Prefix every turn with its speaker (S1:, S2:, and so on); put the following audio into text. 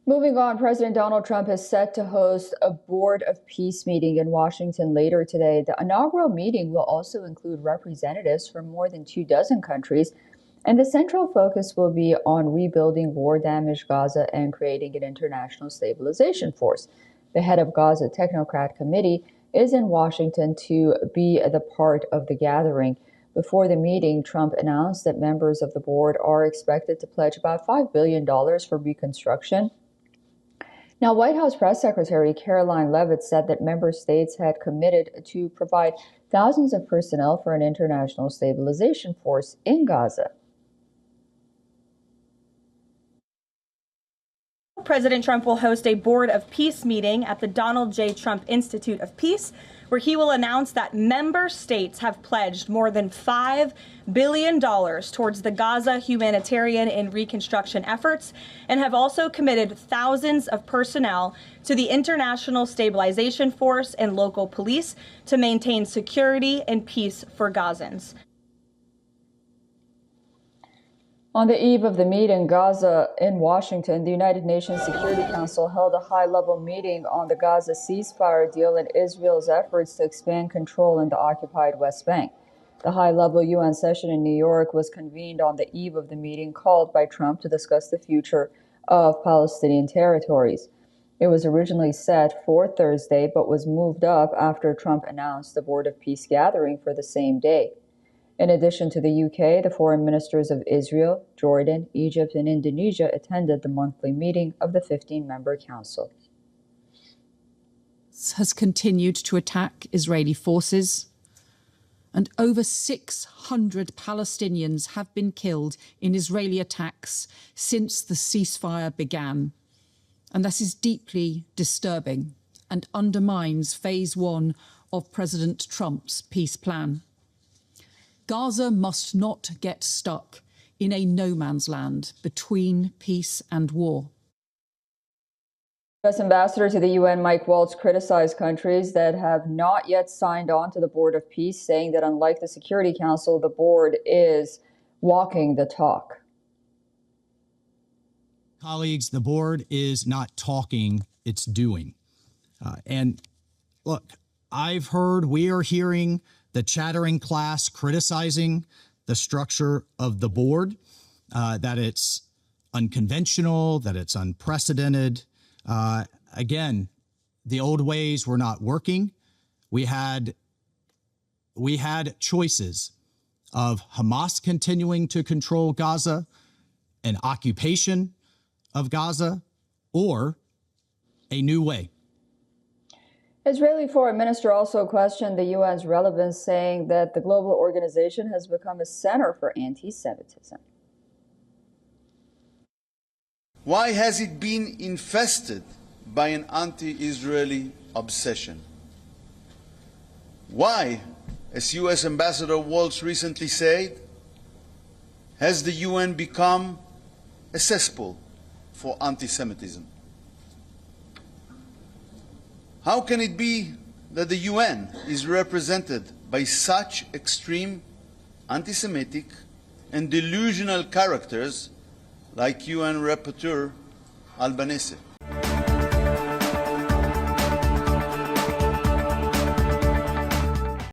S1: Moving on, President Donald Trump is set to host a Board of Peace meeting in Washington later today. The inaugural meeting will also include representatives from more than 24 countries, and the central focus will be on rebuilding war-damaged Gaza and creating an international stabilization force. The head of Gaza Technocrat Committee is in Washington to be the part of the gathering. Before the meeting, Trump announced that members of the board are expected to pledge about $5 billion for reconstruction. Now, White House Press Secretary Caroline Leavitt said that member states had committed to provide thousands of personnel for an international stabilization force in Gaza.
S2: President Trump will host a Board of Peace meeting at the Donald J. Trump Institute of Peace, where he will announce that member states have pledged more than $5 billion towards the Gaza humanitarian and reconstruction efforts, and have also committed thousands of personnel to the International Stabilization Force and local police to maintain security and peace for Gazans.
S1: On the eve of the meeting in Gaza in Washington, the United Nations Security Council held a high-level meeting on the Gaza ceasefire deal and Israel's efforts to expand control in the occupied West Bank. The high-level UN session in New York was convened on the eve of the meeting called by Trump to discuss the future of Palestinian territories. It was originally set for Thursday, but was moved up after Trump announced the Board of Peace gathering for the same day. In addition to the UK, the foreign ministers of Israel, Jordan, Egypt, and Indonesia attended the monthly meeting of the 15-member council.
S3: Has continued to attack Israeli forces, and over 600 Palestinians have been killed in Israeli attacks since the ceasefire began. And this is deeply disturbing and undermines phase one of President Trump's peace plan. Gaza must not get stuck in a no man's land between peace and war.
S1: U.S. Ambassador to the UN, Mike Waltz, criticized countries that have not yet signed on to the Board of Peace, saying that unlike the Security Council, the board is walking the talk.
S4: Colleagues, the board is not talking, it's doing. And look, we are hearing the chattering class criticizing the structure of the board, that it's unconventional, that it's unprecedented. Again, the old ways were not working. We had choices of Hamas continuing to control Gaza, an occupation of Gaza, or a new way.
S1: Israeli Foreign Minister also questioned the UN's relevance, saying that the global organization has become a center for anti-Semitism.
S5: Why has it been infested by an anti-Israeli obsession? Why, as U.S. Ambassador Waltz recently said, has the UN become a cesspool for anti-Semitism? How can it be that the UN is represented by such extreme anti-Semitic and delusional characters like UN Rapporteur Albanese?